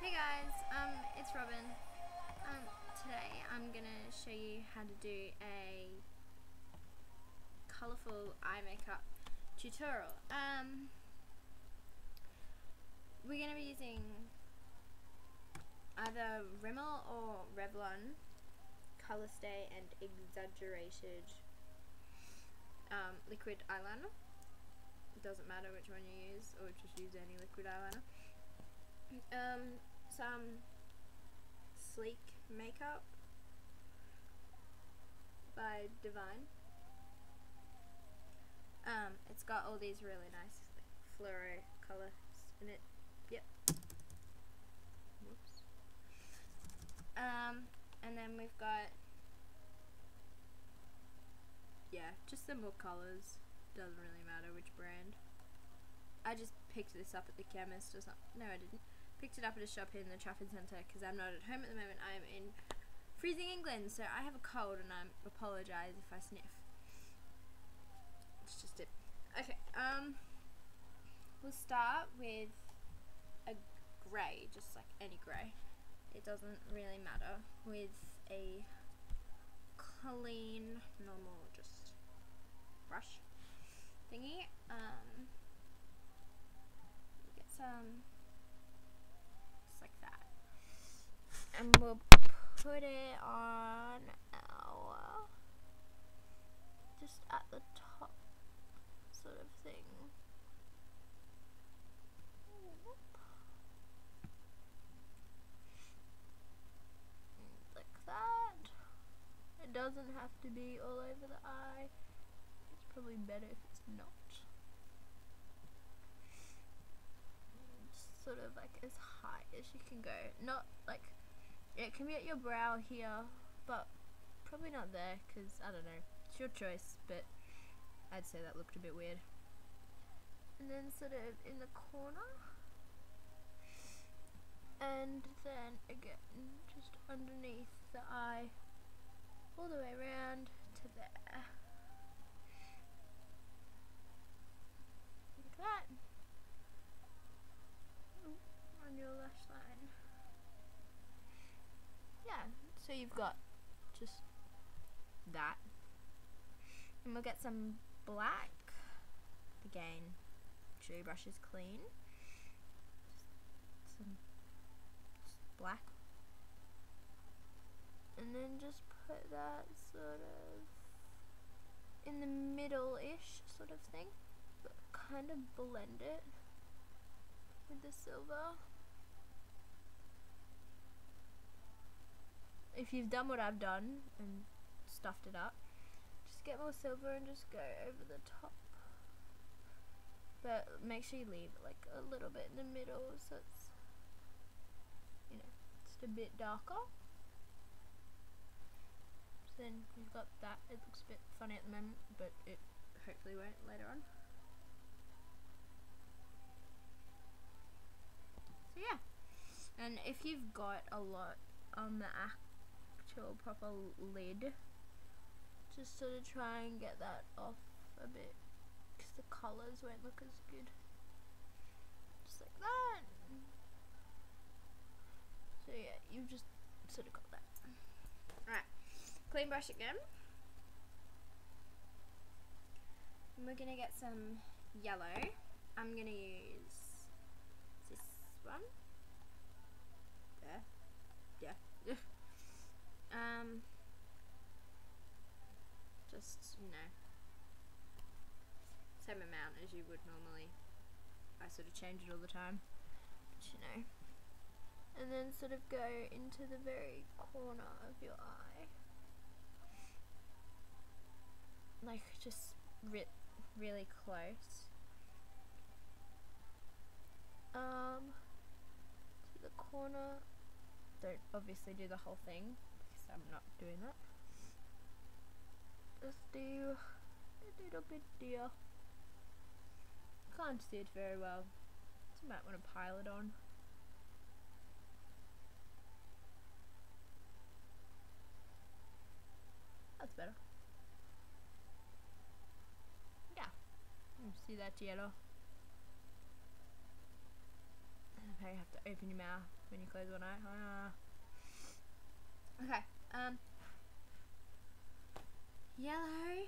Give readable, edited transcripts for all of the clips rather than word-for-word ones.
Hey guys, it's Robin. Today I'm gonna show you how to do a colourful eye makeup tutorial. We're gonna be using either Rimmel or Revlon Colour Stay and Exaggerated liquid eyeliner. It doesn't matter which one you use, or just use any liquid eyeliner. Some Sleek makeup by Divine. It's got all these really nice fluoro colours in it. Yep. Whoops. And then we've got, just some more colours. Doesn't really matter which brand. I just picked this up at the chemist or something. No, I didn't. Picked it up at a shop in the Trafford Centre because I'm not at home at the moment. I am in freezing England, so I have a cold and I apologise if I sniff. It's just it. Okay, we'll start with a grey, just like any grey. It doesn't really matter. With a clean, normal, just brush thingy. Get some. Like that, and we'll put it on our just at the top sort of thing. Like that. It doesn't have to be all over the eye. It's probably better if it's not. Sort of like as high as you can go. Not like, it can be at your brow here, but probably not there, because I don't know, it's your choice, but I'd say that looked a bit weird. And then sort of in the corner, and then again just underneath the eye, all the way around to there, like that. On your lash line. Yeah, so you've got just that. And we'll get some black. Again, make sure your brush is clean. Some black. And then just put that sort of in the middle-ish sort of thing. But kind of blend it with the silver. If you've done what I've done and stuffed it up, just get more silver and just go over the top. But make sure you leave like a little bit in the middle so it's, just a bit darker. So then you've got that. It looks a bit funny at the moment, but it hopefully won't later on. So yeah. And if you've got a lot on the actual proper lid, just sort of try and get that off a bit, because the colours won't look as good. Just like that. So yeah, you've just sort of got that. Alright, clean brush again. And we're going to get some yellow. I'm going to use this one. There. Yeah. Just, same amount as you would normally. I sort of change it all the time, but and then sort of go into the very corner of your eye, like just really close, to the corner. Don't obviously do the whole thing because I'm not doing that. Just do a little bit there. Can't see it very well, so you might want to pile it on. That's better. Yeah, you see that yellow? Okay, have to open your mouth when you close one eye. Okay, yellow,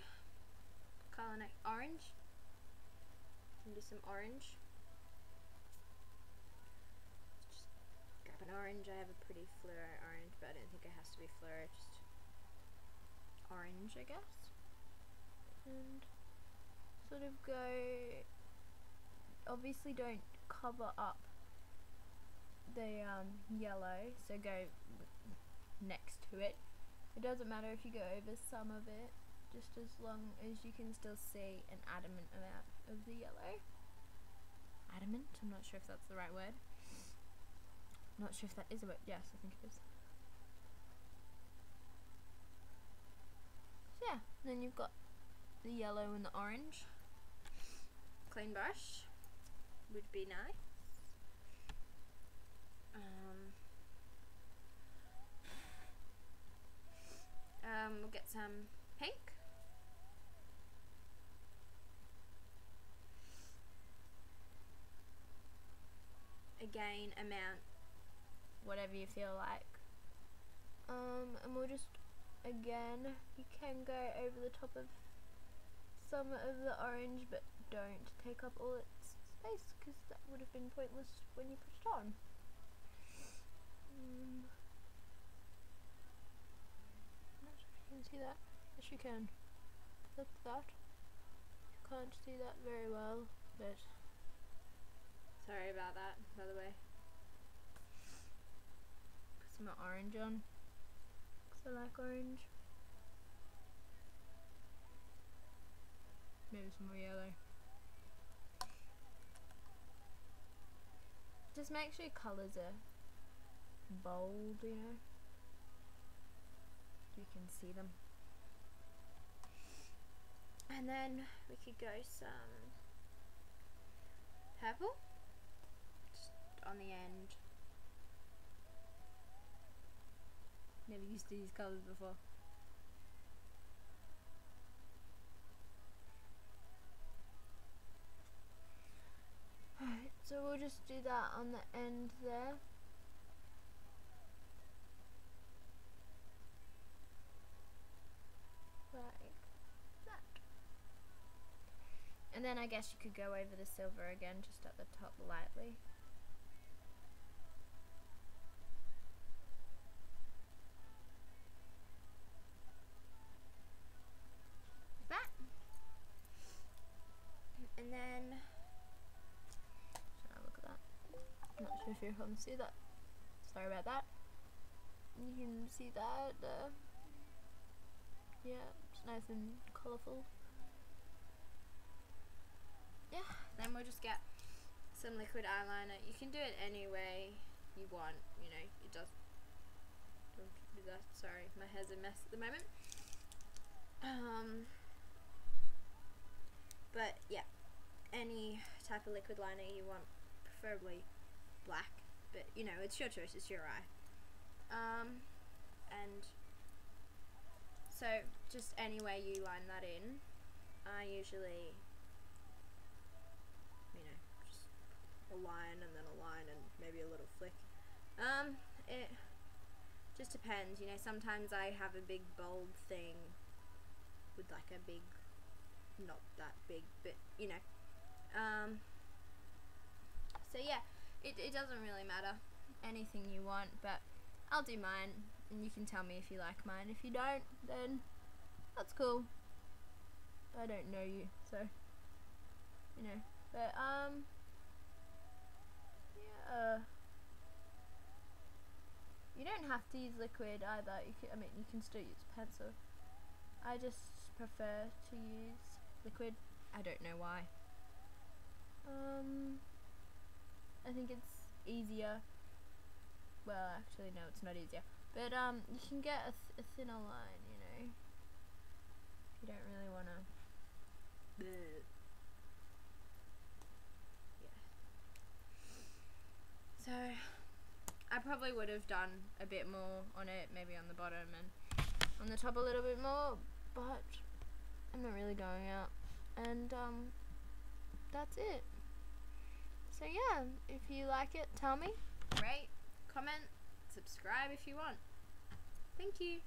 colour next, orange, and do some orange. Just grab an orange. I have a pretty fluoro orange, but I don't think it has to be fluoro, just orange, I guess. And sort of go, obviously don't cover up the yellow, so go next to it. It doesn't matter if you go over some of it, just as long as you can still see an adamant amount of the yellow. Adamant? I'm not sure if that's the right word. I'm not sure if that is a word. Yes, I think it is. So yeah, then you've got the yellow and the orange. Clean brush would be nice. We'll get some pink. Again, amount, whatever you feel like. And we'll just, again, you can go over the top of some of the orange, but don't take up all its space, because that would have been pointless when you put it on. I'm not sure if you can see that. Yes, you can. That's that. You can't see that very well, but sorry about that, by the way. Put some more orange on, because I like orange. Maybe some more yellow. Just make sure your colours are bold, you know, you can see them. And then we could go some purple, just on the end. Never used to these colours before. Alright, so we'll just do that on the end there. Like that. And then I guess you could go over the silver again, just at the top lightly. That. And then, look at that. I'm not sure if you can see that. Sorry about that. You can see that. Yeah, it's nice and colourful. Yeah, then we'll just get some liquid eyeliner. You can do it any way you want, you know, it does. Don't do that, sorry, my hair's a mess at the moment. But yeah, any type of liquid liner you want, preferably black, but you know, it's your choice, it's your eye. And so just any way you line that in, I usually, you know, just a line and then a line and maybe a little flick. It just depends, you know, sometimes I have a big bold thing with like a big, not that big, but you know, so yeah, it doesn't really matter, anything you want, but I'll do mine and you can tell me if you like mine. If you don't, then that's cool, I don't know you, so you know, but yeah, you don't have to use liquid either. You can, I mean, you can still use pencil. I just prefer to use liquid. I don't know why. I think it's easier. Well, actually, no, it's not easier. But you can get a thinner line, you know, if you don't really want to. Yeah. So I probably would have done a bit more on it, maybe on the bottom and on the top a little bit more, but I'm not really going out, and that's it. So So yeah, if you like it, tell me. Rate, comment, subscribe if you want. Thank you.